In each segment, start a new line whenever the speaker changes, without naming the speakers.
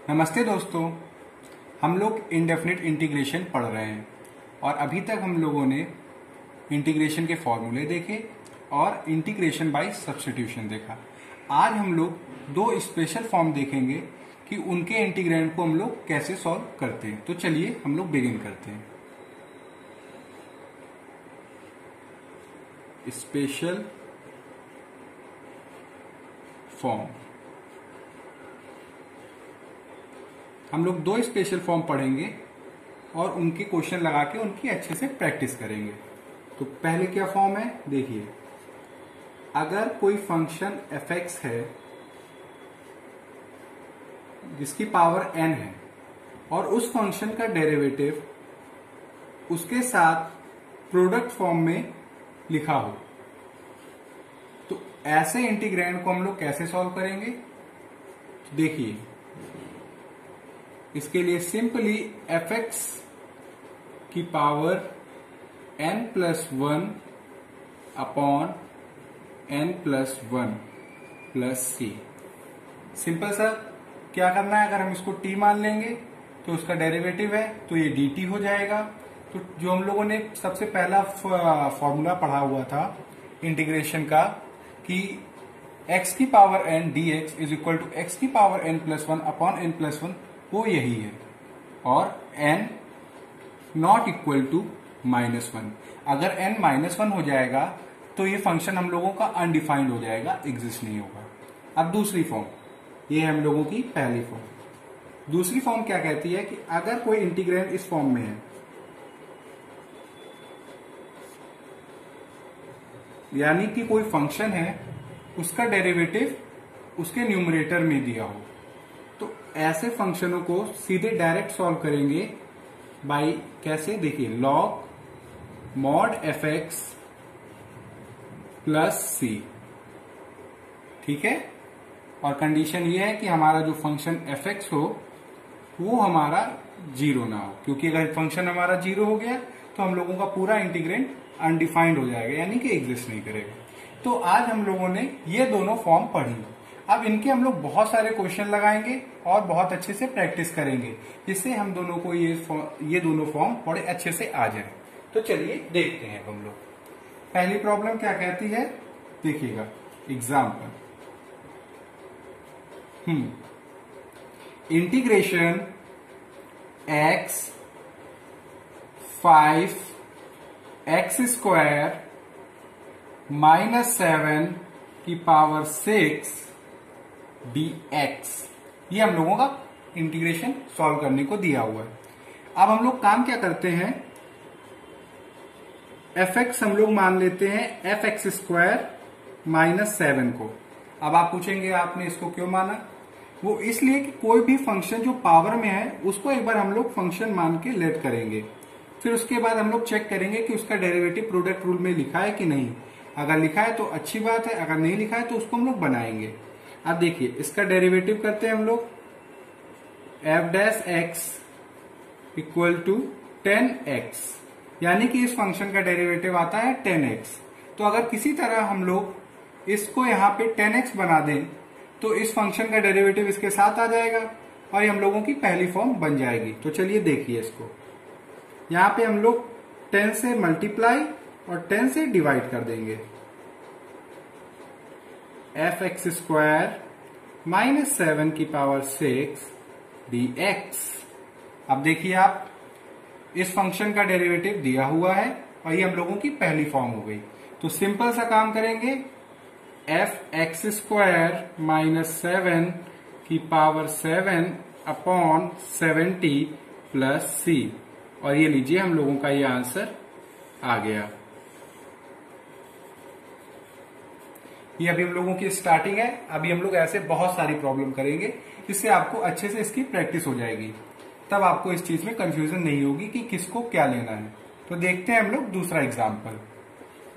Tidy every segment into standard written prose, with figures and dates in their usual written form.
नमस्ते दोस्तों, हम लोग इंडेफिनिट इंटीग्रेशन पढ़ रहे हैं और अभी तक हम लोगों ने इंटीग्रेशन के फॉर्मूले देखे और इंटीग्रेशन बाय सब्स्टिट्यूशन देखा। आज हम लोग दो स्पेशल फॉर्म देखेंगे कि उनके इंटीग्रेंड को हम लोग कैसे सॉल्व करते हैं। तो चलिए हम लोग बिगिन करते हैं। स्पेशल फॉर्म, हम लोग दो स्पेशल फॉर्म पढ़ेंगे और उनके क्वेश्चन लगा के उनकी अच्छे से प्रैक्टिस करेंगे। तो पहले क्या फॉर्म है देखिए, अगर कोई फंक्शन f(x) है जिसकी पावर n है और उस फंक्शन का डेरिवेटिव उसके साथ प्रोडक्ट फॉर्म में लिखा हो, तो ऐसे इंटीग्रैंड को हम लोग कैसे सॉल्व करेंगे। तो देखिए, इसके लिए सिंपली f(x) की power n+1 upon n+1 plus c। Simple sir, क्या करना है, अगर हम इसको t मान लेंगे तो उसका डेरिवेटिव है तो ये dt हो जाएगा। तो जो हम लोगों ने सबसे पहला फॉर्मूला पढ़ा हुआ था इंटीग्रेशन का कि x की power n dx is equal to x की पावर n+1 अपॉन n+1, वो यही है। और n नॉट इक्वल टू -1, अगर n -1 हो जाएगा तो ये फंक्शन हम लोगों का अनडिफाइंड हो जाएगा, एग्जिस्ट नहीं होगा। अब दूसरी फॉर्म, ये है हम लोगों की पहली फॉर्म। दूसरी फॉर्म क्या कहती है कि अगर कोई इंटीग्रैंड इस फॉर्म में है, यानी कि कोई फंक्शन है उसका डेरिवेटिव उसके न्यूमरेटर में दिया हो, तो ऐसे फंक्शनों को सीधे डायरेक्ट सॉल्व करेंगे बाय कैसे, देखिए log mod f(x) plus c। ठीक है, और कंडीशन ये है कि हमारा जो फंक्शन f(x) हो वो हमारा 0 ना हो, क्योंकि अगर फंक्शन हमारा 0 हो गया तो हम लोगों का पूरा इंटीग्रेंड अनडिफाइंड हो जाएगा, यानी कि एग्जिस्ट नहीं करेगा। तो आज हम लोगों ने ये दोनों फॉर्म पढ़ी। अब इनके हम लोग बहुत सारे क्वेश्चन लगाएंगे और बहुत अच्छे से प्रैक्टिस करेंगे, जिससे हम दोनों को ये दोनों फॉर्म बड़े अच्छे से आ जाए। तो चलिए देखते हैं हम लोग। पहली प्रॉब्लम क्या कहती है, देखिएगा एग्जाम्पल। इंटीग्रेशन x 5x² -7 की पावर 6 dx, ये हम लोगों का इंटीग्रेशन सॉल्व करने को दिया हुआ है। अब हम लोग काम क्या करते हैं, f(x) हम लोग मान लेते हैं f(x² -7 को। अब आप पूछेंगे आपने इसको क्यों माना, वो इसलिए कि कोई भी फंक्शन जो पावर में है उसको एक बार हम लोग फंक्शन मान के लेट करेंगे, फिर उसके बाद हम लोग चेक करेंगे कि उसका डेरिवेटिव प्रोडक्ट रूल में लिखा है कि नहीं। अगर लिखा है तो अच्छी बात है, अगर नहीं लिखा है तो उसको हम लोग बनाएंगे। अब देखिए, इसका डेरिवेटिव करते हैं हम लोग, f(x) इक्वल टू 10x, यानी कि इस फंक्शन का डेरिवेटिव आता है 10x। तो अगर किसी तरह हम लोग इसको यहाँ पे 10x बना दें तो इस फंक्शन का डेरिवेटिव इसके साथ आ जाएगा और ये हम लोगों की पहली फॉर्म बन जाएगी। तो चलिए देखिए इसको, यहाँ पे हम लोग 10 से मल्टीप्लाई और 10 से डिवाइड कर देंगे, f(x² -7 की पावर 6 dx। अब देखिए आप, इस फंक्शन का डेरिवेटिव दिया हुआ है और ये हम लोगों की पहली फॉर्म हो गई। तो सिंपल सा काम करेंगे, f(x² -7 की पावर 7 अपॉन 70 प्लस c, और ये लीजिए हम लोगों का ये आंसर आ गया। ये अभी हम लोगों की स्टार्टिंग है, अभी हम लोग ऐसे बहुत सारी प्रॉब्लम करेंगे जिससे आपको अच्छे से इसकी प्रैक्टिस हो जाएगी, तब आपको इस चीज में कंफ्यूजन नहीं होगी कि किसको क्या लेना है। तो देखते हैं हम लोग दूसरा एग्जाम्पल।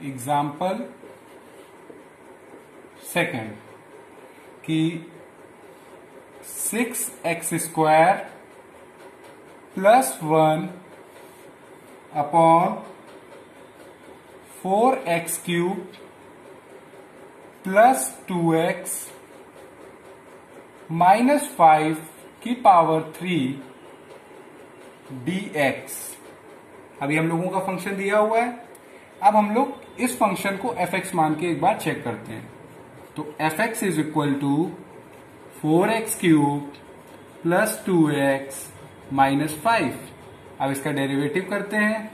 एग्जाम्पल सेकंड कि 6x² +1 अपॉन 4x³ +2x -5 की पावर 3 dx। अभी हम लोगों का फंक्शन दिया हुआ है। अब हम लोग इस फंक्शन को fx मान के एक बार चेक करते हैं। तो fx is equal to 4x cube plus 2x minus 5। अब इसका डेरिवेटिव करते हैं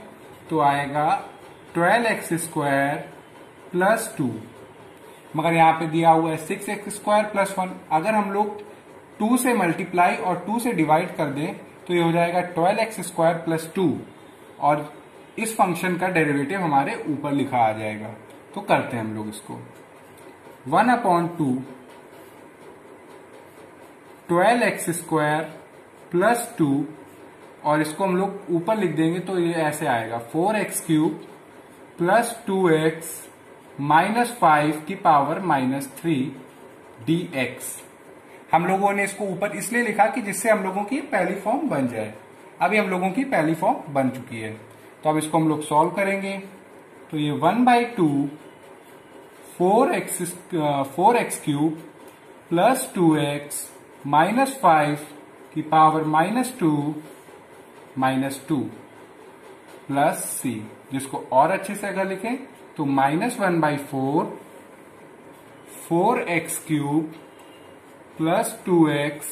तो आएगा 12x स्क्वायर प्लस 2, मगर यहां पे दिया हुआ है 6x स्क्वायर प्लस 1। अगर हम लोग 2 से मल्टीप्लाई और 2 से डिवाइड कर दें तो ये हो जाएगा 12x स्क्वायर प्लस 2, और इस फंक्शन का डेरिवेटिव हमारे ऊपर लिखा आ जाएगा। तो करते हैं हम लोग इसको 1/2 12x स्क्वायर प्लस 2, और इसको हम लोग ऊपर लिख देंगे तो ये ऐसे आएगा 4x cube plus 2x minus 5 की पावर माइनस 3 dx। हम लोगों ने इसको ऊपर इसलिए लिखा कि जिससे हम लोगों की पहली फॉर्म बन जाए। अभी हम लोगों की पहली फॉर्म बन चुकी है, तो अब इसको हम लोग सॉल्व करेंगे। तो ये 1/2 4x cube plus 2x minus 5 की पावर माइनस 2 प्लस c, जिसको और अच्छे से अगर लिखें तो -1/4 4x cube plus 2x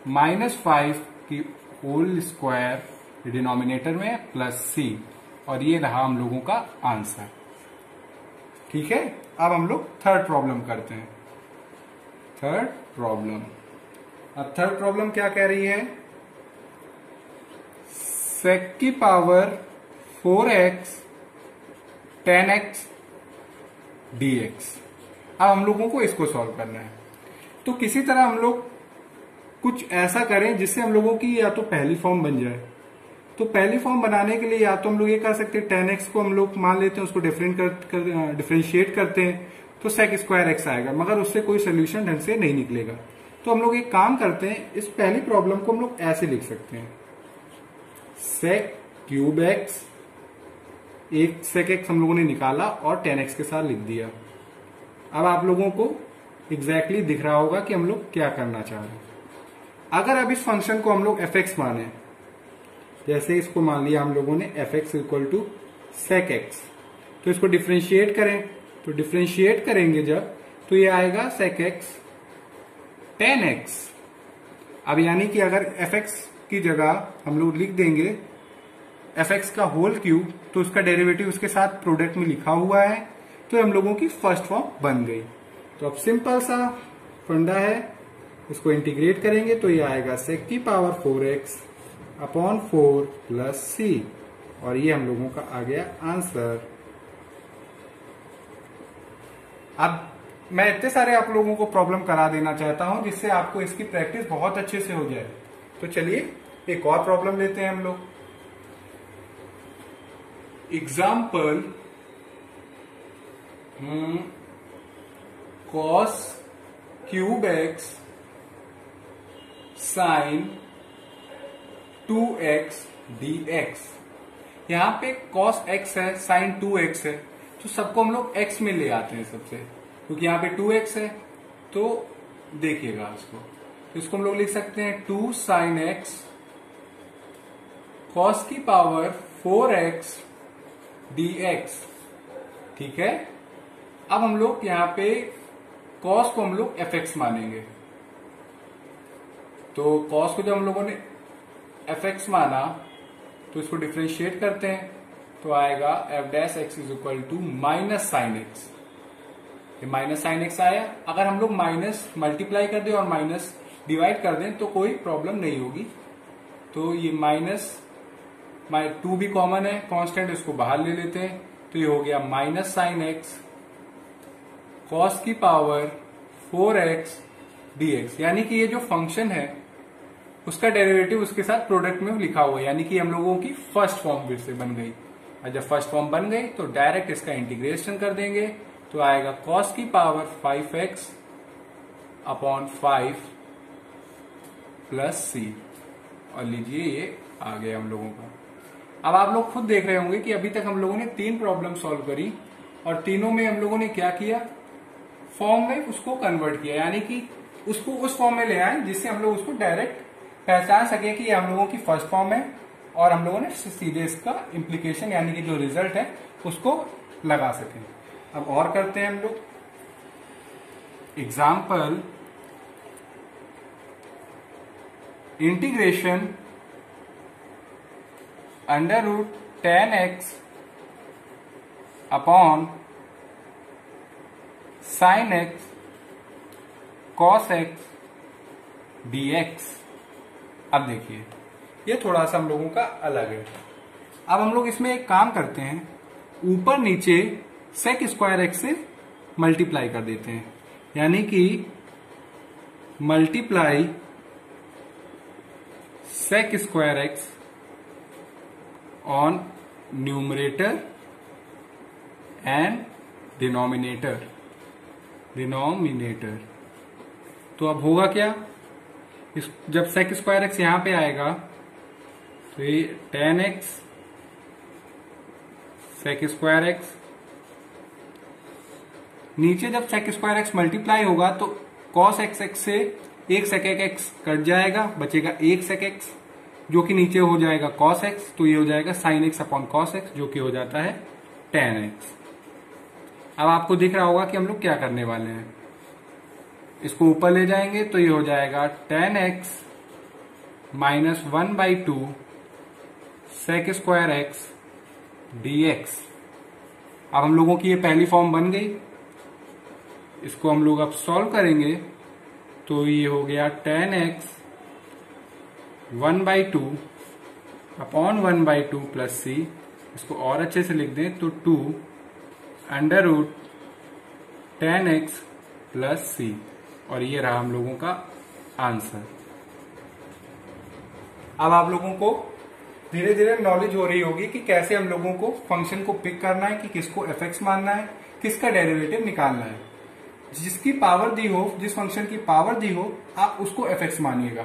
minus 5 की होल स्क्वायर डिनोमिनेटर में प्लस c, और ये रहा हम लोगों का आंसर। ठीक है, अब हम लोग थर्ड प्रॉब्लम करते हैं। थर्ड प्रॉब्लम, अब थर्ड प्रॉब्लम क्या कह रही है? सेक की पावर 4x 10x dx। अब हम लोगों को इसको सॉल्व करना है। तो किसी तरह हम लोग कुछ ऐसा करें जिससे हम लोगों की या तो पहली फॉर्म बन जाए। तो पहली फॉर्म बनाने के लिए या तो हम लोग ये कर सकते हैं 10x को हम लोग मान लेते हैं, उसको डिफरेंशिएट करते हैं तो सेक स्क्वायर एक्स आएगा, मगर उससे कोई सोल्यूशन ढंग से नहीं निकलेगा। तो हम लोग एक काम करते हैं, इस पहली प्रॉब्लम को हम लोग ऐसे लिख सकते हैं, सेक क्यूब एक्स, एक सेक एक्स हम लोगों ने निकाला और 10x के साथ लिख दिया। अब आप लोगों को एग्जैक्टली दिख रहा होगा कि हम लोग क्या करना चाह रहे हैं। अगर अब इस फंक्शन को हम लोग fx माने, जैसे इसको मान लिया हम लोगों ने fx equal to sec x, तो इसको डिफरेंशिएट करें, तो डिफरेंशिएट करेंगे जब तो ये आएगा सेक एक्स 10x। अब यानी कि अगर fx की जगह हम लोग लिख देंगे fx का होल क्यूब, तो उसका डेरिवेटिव उसके साथ प्रोडक्ट में लिखा हुआ है, तो हम लोगों की फर्स्ट फॉर्म बन गई। तो अब सिंपल सा फंडा है, इसको इंटीग्रेट करेंगे तो ये आएगा सेक की power 4x upon 4 plus c, और ये हम लोगों का आ गया आंसर। अब मैं इतने सारे आप लोगों को प्रॉब्लम करा देना चाहता हूं जिससे आपको इसकी प्रैक्टिस बहुत अच्छे से हो जाए। तो चलिए एक और प्रॉब्लम लेते हैं हम लोग। Example cos cube x sine 2x dx। यहां पे cos x है, साइन 2x है, तो सबको हम लोग x में ले आते हैं सबसे, क्योंकि यहां पे 2x है। तो देखिएगा इसको, तो इसको हम लोग लिख सकते हैं 2 साइन x cos की पावर 4x dx। ठीक है, अब हम लोग यहां पे cos को हम लोग fx मानेंगे। तो cos को जब हम लोगों ने fx माना तो इसको डिफरेंशिएट करते हैं तो आएगा f dash x is equal to minus sine x. ये माइनस साइन एक्स आया। अगर हम लोग माइनस मल्टीप्लाई कर दें और माइनस डिवाइड कर दें तो कोई प्रॉब्लम नहीं होगी। तो ये माइनस 2 भी कॉमन है, कांस्टेंट, इसको बाहर ले लेते हैं, तो ये हो गया माइनस साइन एक्स कॉस की पावर 4x dx। यानी कि ये जो फंक्शन है उसका डेरिवेटिव उसके साथ प्रोडक्ट में लिखा हुआ है, यानी कि हम लोगों की फर्स्ट फॉर्म फिर से बन गई। और जब फर्स्ट फॉर्म बन गई तो डायरेक्ट इसका इंटीग्रेशन कर देंगे तो आएगा कॉस की power 5x upon 5 plus c, और लीजिए ये आ गया हम लोगों का। अब आप लोग खुद देख रहे होंगे कि अभी तक हम लोगों ने 3 प्रॉब्लम सॉल्व करी और तीनों में हम लोगों ने क्या किया, फॉर्म में उसको कन्वर्ट किया, यानी कि उसको उस फॉर्म में ले आए जिससे हम लोग उसको डायरेक्ट पहचान सके कि ये हम लोगों की फर्स्ट फॉर्म है और हम लोगों ने सीधे इसका इम्प्लीकेशन यानी कि जो रिजल्ट है उसको लगा सकें। अब और करते हैं हम लोग example integration under root 10x upon sine x cos x dx। अब देखिए ये थोड़ा सा हम लोगों का अलग है। अब हम लोग इसमें एक काम करते हैं, ऊपर नीचे सेक स्क्वायर एक्स से मल्टीप्लाई कर देते हैं, यानी कि multiply sec square x on numerator and denominator. तो अब होगा क्या, जब सेक स्क्वायर एक्स यहां पे आएगा तो ये 10x सेक स्क्वायर एक्स, नीचे जब सेक स्क्वायर एक्स मल्टीप्लाई होगा तो कॉस एक्स एक्स से एक सेक एक्स कट जाएगा, बचेगा एक सेक एक्स जो कि नीचे हो जाएगा कॉस एक्स, तो ये हो जाएगा sine x upon cos x जो कि हो जाता है 10x। अब आपको दिख रहा होगा कि हम लोग क्या करने वाले हैं, इसको ऊपर ले जाएंगे तो ये हो जाएगा 10x minus 1/2 sec square x dx। अब हम लोगों की ये पहली फॉर्म बन गई, इसको हम लोग अब सॉल्व करेंगे तो ये हो गया 10x 1/2 अपॉन 1/2 प्लस c। इसको और अच्छे से लिख दें तो 2 under root 10x plus c, और ये रहा हम लोगों का आंसर। अब आप लोगों को धीरे धीरे नॉलेज हो रही होगी कि कैसे हम लोगों को फंक्शन को पिक करना है, कि किसको एफ मानना है, किसका डेरिवेटिव निकालना है। जिसकी पावर दी हो, जिस फंक्शन की पावर दी हो, आप उसको एफ मानिएगा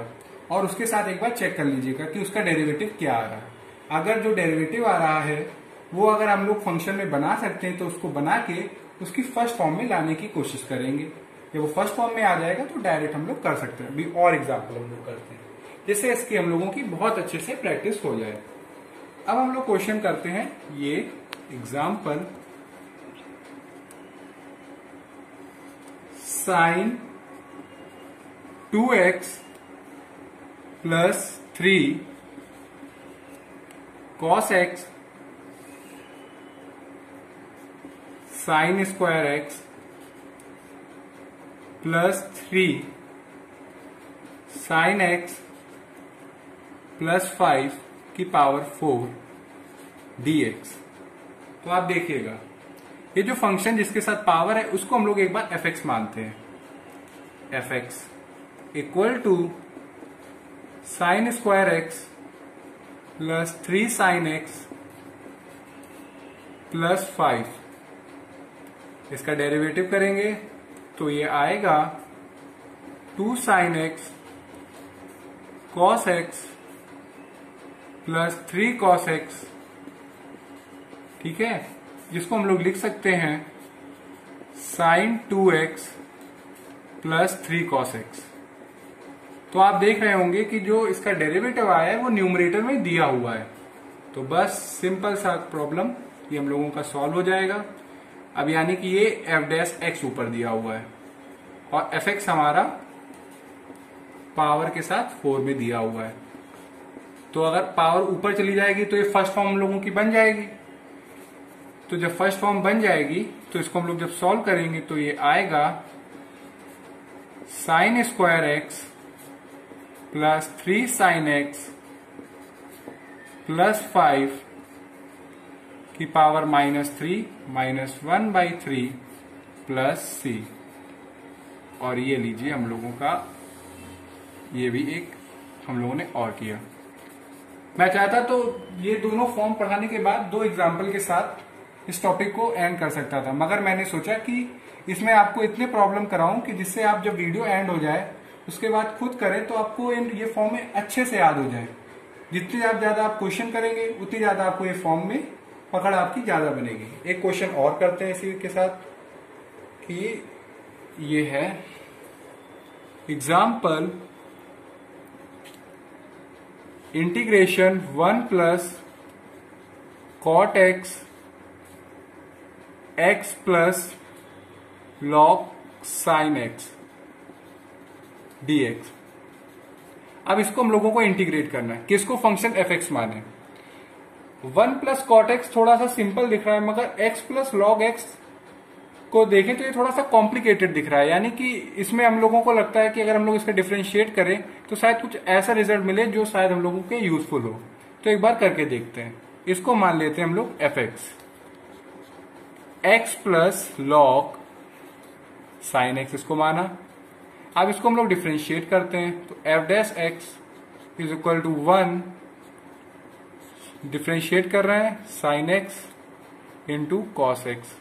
और उसके साथ एक बार चेक कर लीजिएगा कि उसका डेरिवेटिव क्या आ रहा है। अगर जो डेरिवेटिव आ रहा है वो अगर हम लोग फंक्शन में बना सकते हैं तो उसको बना के उसकी फर्स्ट फॉर्म में लाने की कोशिश करेंगे। जब वो फर्स्ट फॉर्म में आ जाएगा तो डायरेक्ट हम लोग कर सकते हैं। अभी और एग्जाम्पल हम लोग करते हैं जिससे इसकी हम लोगों की बहुत अच्छे से प्रैक्टिस हो जाए। अब हम लोग क्वेश्चन करते हैं ये example sine 2x plus 3 cos x sine square x plus 3 sine x plus 5 की पावर 4 dx। तो आप देखिएगा ये जो फंक्शन जिसके साथ पावर है उसको हम लोग एक बार एफ मानते हैं। F equal to sine square x plus 3 sine x plus 5, इसका डेरिवेटिव करेंगे तो ये आएगा 2 sine x cos x plus 3 cos x, ठीक है, जिसको हम लोग लिख सकते हैं sign 2x plus 3 cos x. तो आप देख रहे होंगे कि जो इसका डेरिवेटिव आया है वो न्यूमरेटर में दिया हुआ है। तो बस सिंपल सा प्रॉब्लम ये हम लोगों का सॉल्व हो जाएगा। अब यानी कि ये एफ डैश एक्स ऊपर दिया हुआ है और एफ एक्स हमारा पावर के साथ 4 में दिया हुआ है। तो अगर पावर ऊपर चली जाएगी तो ये फर्स्ट फॉर्म हम लोगों की बन जाएगी। तो जब फर्स्ट फॉर्म बन जाएगी तो इसको हम लोग जब सॉल्व करेंगे तो ये आएगा sign square x plus 3 sine x plus 5 की पावर -3 माइनस 1/3 प्लस c। और ये लीजिए हम लोगों का ये भी एक हम लोगों ने और किया। मैं चाहता तो ये दोनों फॉर्म पढ़ाने के बाद 2 एग्जाम्पल के साथ इस टॉपिक को एंड कर सकता था, मगर मैंने सोचा कि इसमें आपको इतने प्रॉब्लम कराऊं कि जिससे आप जब वीडियो एंड हो जाए उसके बाद खुद करें तो आपको ये फॉर्म में अच्छे से याद हो जाए। जितने ज्यादा आप क्वेश्चन करेंगे उतनी ज्यादा आपको ये फॉर्म में पकड़ आपकी ज्यादा बनेगी। एक क्वेश्चन और करते हैं इसी के साथ कि ये है example integration 1 plus cot x x plus log sine x dx। अब इसको हम लोगों को इंटीग्रेट करना है, किसको? फंक्शन एफ एक्स माने। 1 प्लस कॉट एक्स थोड़ा सा सिंपल दिख रहा है, मगर x प्लस लॉग एक्स को देखें तो ये थोड़ा सा कॉम्प्लिकेटेड दिख रहा है। यानी कि इसमें हम लोगों को लगता है कि अगर हम लोग इसका डिफरेंशिएट करें तो शायद कुछ ऐसा रिजल्ट मिले जो शायद हम लोगों के यूजफुल हो। तो एक बार करके देखते हैं। इसको मान लेते हैं हम लोग F x, x plus log sine x इसको माना। अब इसको हम लोग डिफरेंशिएट करते हैं तो f dash x is equal to 1, differentiate कर रहे हैं sine x into cos x.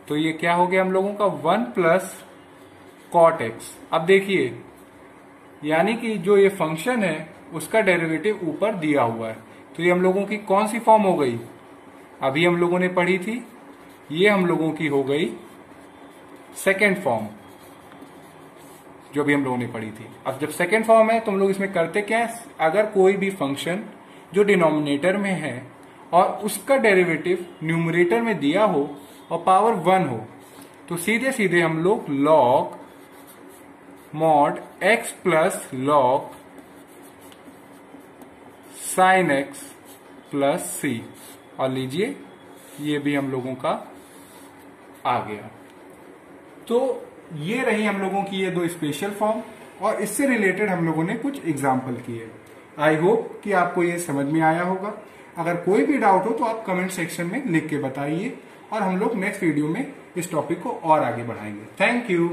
तो ये क्या हो गया हम लोगों का? 1 प्लस कॉट एक्स। अब देखिए, यानी कि जो ये फंक्शन है उसका डेरिवेटिव ऊपर दिया हुआ है, तो ये हम लोगों की कौन सी फॉर्म हो गई? अभी हम लोगों ने पढ़ी थी, ये हम लोगों की हो गई सेकेंड फॉर्म, जो भी हम लोगों ने पढ़ी थी। अब जब सेकेंड फॉर्म है तो हम लोग इसमें करते क्या है? अगर कोई भी फंक्शन जो डिनोमिनेटर में है और उसका डेरिवेटिव न्यूमरेटर में दिया हो और पावर 1 हो, तो सीधे सीधे हम लोग log mod x plus log sine x plus c, और लीजिए ये भी हम लोगों का आ गया। तो ये रही हम लोगों की ये दो स्पेशल फॉर्म, और इससे रिलेटेड हम लोगों ने कुछ एग्जाम्पल किए। आई होप कि आपको ये समझ में आया होगा। अगर कोई भी डाउट हो तो आप कमेंट सेक्शन में लिख के बताइए, और हम लोग नेक्स्ट वीडियो में इस टॉपिक को और आगे बढ़ाएंगे। Thank you.